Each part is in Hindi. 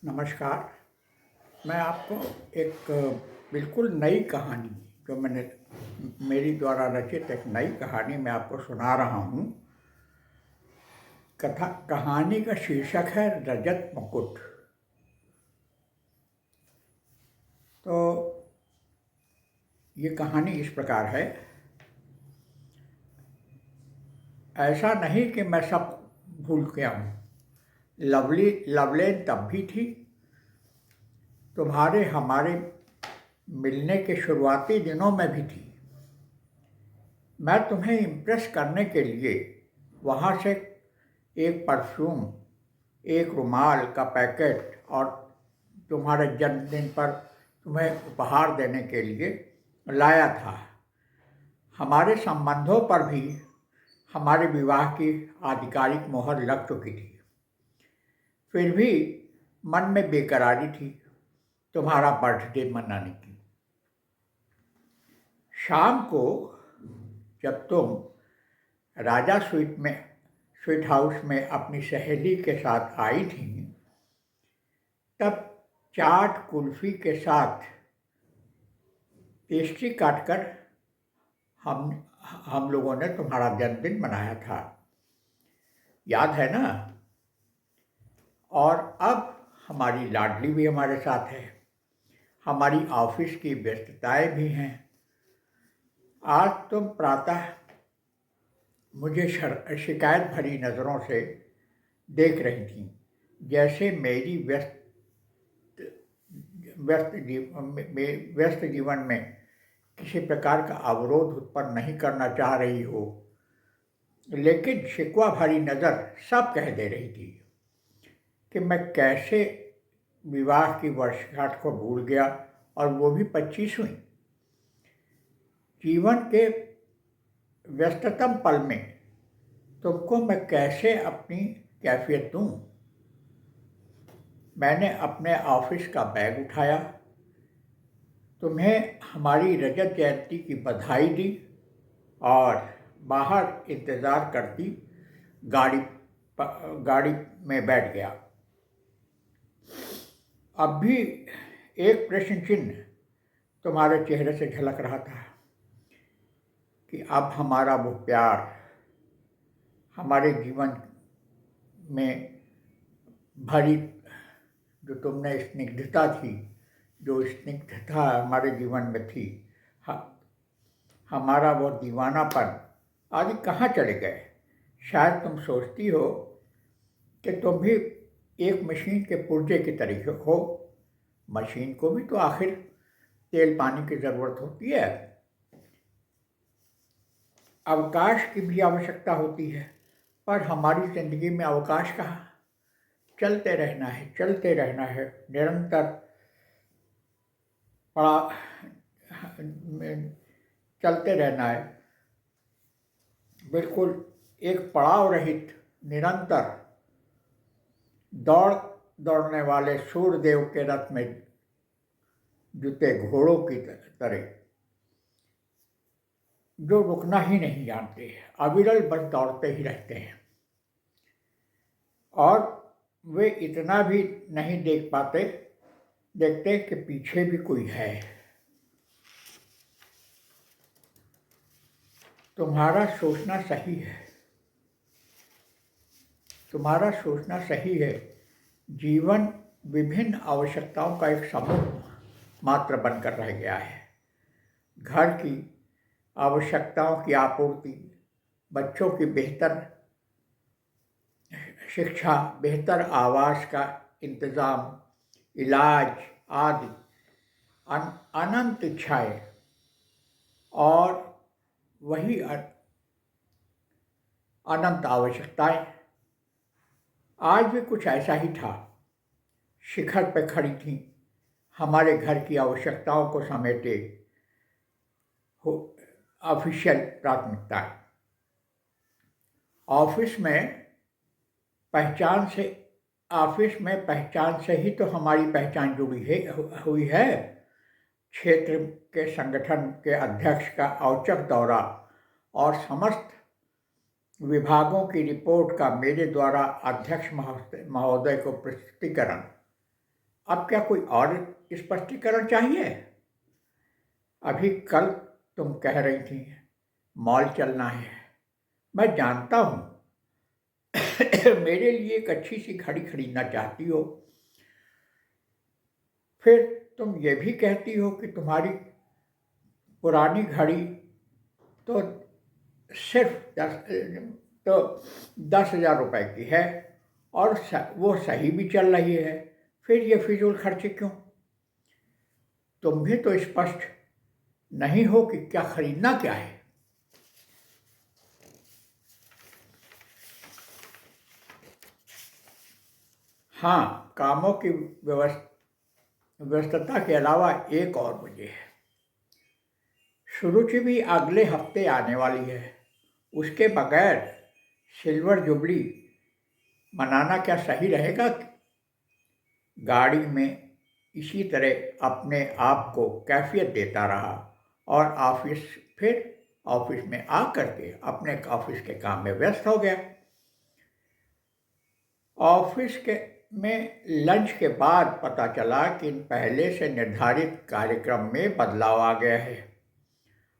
नमस्कार। मैं आपको एक बिल्कुल नई कहानी जो मैंने मेरी द्वारा रचित एक नई कहानी मैं आपको सुना रहा हूँ। कहानी का शीर्षक है रजत मुकुट। तो ये कहानी इस प्रकार है। ऐसा नहीं कि मैं सब भूल गया हूँ। लवलेन तब भी थी। तुम्हारे हमारे मिलने के शुरुआती दिनों में भी थी। मैं तुम्हें इम्प्रेस करने के लिए वहाँ से एक परफ्यूम, एक रुमाल का पैकेट और तुम्हारे जन्मदिन पर तुम्हें उपहार देने के लिए लाया था। हमारे संबंधों पर भी हमारे विवाह की आधिकारिक मोहर लग चुकी थी। फिर भी मन में बेकरारी थी तुम्हारा बर्थडे मनाने की। शाम को जब तुम राजा स्वीट हाउस में अपनी सहेली के साथ आई थी, तब चाट कुल्फी के साथ पेस्ट्री काटकर हम हम लोगों ने तुम्हारा जन्मदिन मनाया था। याद है ना? और अब हमारी लाडली भी हमारे साथ है। हमारी ऑफिस की व्यस्तताएं भी हैं। आज तुम प्रातः मुझे शिकायत भरी नज़रों से देख रही थी, जैसे मेरी व्यस्त जीवन में किसी प्रकार का अवरोध उत्पन्न नहीं करना चाह रही हो। लेकिन शिकवा भरी नज़र सब कह दे रही थी कि मैं कैसे विवाह की वर्षगांठ को भूल गया, और वो भी 25वीं। जीवन के व्यस्ततम पल में तुमको मैं कैसे अपनी कैफियत दूं? मैंने अपने ऑफिस का बैग उठाया, तुम्हें हमारी रजत जयंती की बधाई दी और बाहर इंतज़ार करती गाड़ी में बैठ गया। अब भी एक प्रश्न चिन्ह तुम्हारे चेहरे से झलक रहा था कि अब हमारा वो प्यार, हमारे जीवन में भरी जो तुमने स्निग्धता थी, जो स्निग्धता हमारे जीवन में थी, हमारा वो दीवानापन आदि कहाँ चले गए? शायद तुम सोचती हो कि तुम भी एक मशीन के पुर्जे की तरह हो। मशीन को भी तो आखिर तेल पानी की ज़रूरत होती है, अवकाश की भी आवश्यकता होती है, पर हमारी ज़िंदगी में अवकाश कहाँ? चलते रहना है निरंतर पड़ा चलते रहना है, बिल्कुल एक पड़ाव रहित निरंतर दौड़ने वाले सूर्यदेव के रथ में जुते घोड़ों की तरह, जो रुकना ही नहीं जानते, अविरल बस दौड़ते ही रहते हैं। और वे इतना भी नहीं देखते कि पीछे भी कोई है। तुम्हारा सोचना सही है। जीवन विभिन्न आवश्यकताओं का एक समूह मात्र बनकर रह गया है। घर की आवश्यकताओं की आपूर्ति, बच्चों की बेहतर शिक्षा, बेहतर आवास का इंतज़ाम, इलाज आदि अनंत इच्छाएं, और वही अनंत आवश्यकताएं। आज भी कुछ ऐसा ही था। शिखर पर खड़ी थी हमारे घर की आवश्यकताओं को समेटे ऑफिशियल प्राथमिकताएं। ऑफिस में पहचान से ही तो हमारी पहचान हुई है। क्षेत्र के संगठन के अध्यक्ष का औचक दौरा और समस्त विभागों की रिपोर्ट का मेरे द्वारा अध्यक्ष महोदय को प्रस्तुतिकरण, अब क्या कोई और स्पष्टीकरण चाहिए? अभी कल तुम कह रही थी मॉल चलना है। मैं जानता हूँ मेरे लिए एक अच्छी सी घड़ी खरीदना चाहती हो। फिर तुम ये भी कहती हो कि तुम्हारी पुरानी घड़ी तो सिर्फ 10,000 रुपये की है और वो सही भी चल रही है। फिर ये फिजूल खर्चे क्यों? तुम भी तो स्पष्ट नहीं हो कि क्या खरीदना क्या है। हाँ, कामों की व्यस्तता के अलावा एक और वजह है। सुरुचि भी अगले हफ्ते आने वाली है। उसके बगैर सिल्वर जुबली मनाना क्या सही रहेगा? गाड़ी में इसी तरह अपने आप को कैफियत देता रहा और फिर ऑफिस में आकर के अपने ऑफिस के काम में व्यस्त हो गया। ऑफिस के में लंच के बाद पता चला कि पहले से निर्धारित कार्यक्रम में बदलाव आ गया है।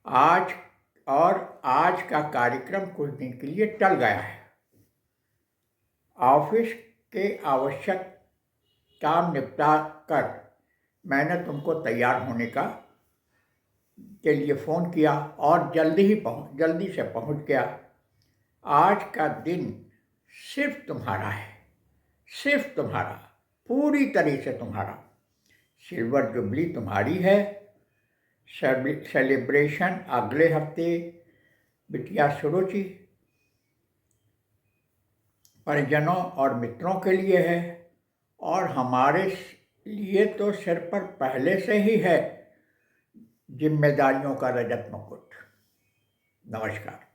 आज का कार्यक्रम कुछ दिन के लिए टल गया है। ऑफिस के आवश्यक काम निपटा कर मैंने तुमको तैयार होने के लिए फ़ोन किया और जल्दी से पहुंच गया। आज का दिन सिर्फ तुम्हारा है, सिर्फ तुम्हारा, पूरी तरह से तुम्हारा। सिल्वर जुबली तुम्हारी है। सेलिब्रेशन अगले हफ्ते बिटिया सुरुचि, परिजनों और मित्रों के लिए है और हमारे लिए तो सिर पर पहले से ही है जिम्मेदारियों का रजत मुकुट। नमस्कार।